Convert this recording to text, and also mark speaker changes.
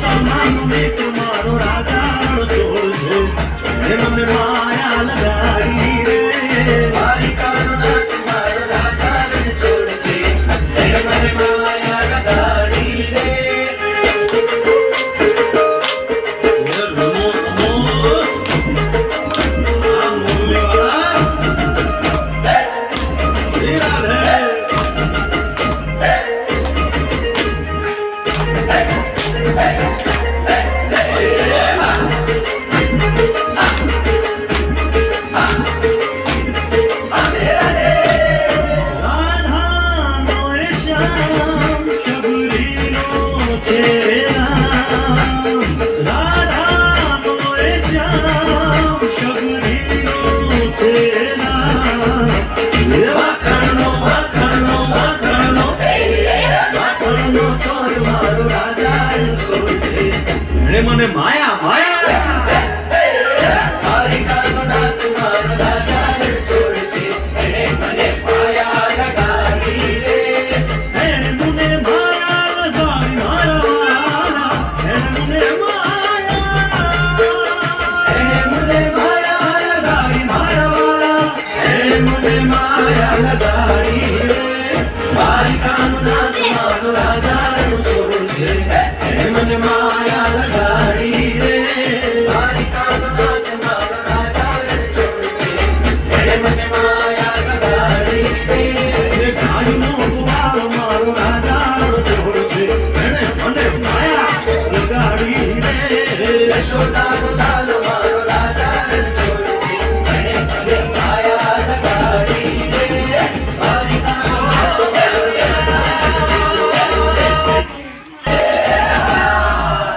Speaker 1: માનું એક મારો રાજાનો ચોર છે મને માયા લગાડી રે દ્વારિકાનો નાથ મારો રાજાનો ચોર છે મને માયા લગાડી રે મને માયા માયા દ્વારિકાનો નાથ મારો રાજાનો ચોર છે મને માયા લગાડી રે મને માયા લગાડી મારા મને માયા લગાડી મારા મને માયા લગાડી રે દ્વારિકાનો નાથ મારો રાજાનો ચોર છે મને માયા લગાડી રે દ્વારિકાનો નાથ મારો રાજાનો ચોર છે મને માયા લગાડી રે ગાડીનો કુવારો મારો રાજાનો ચોર છે મને માયા લગાડી રે યશોદાનો લાલ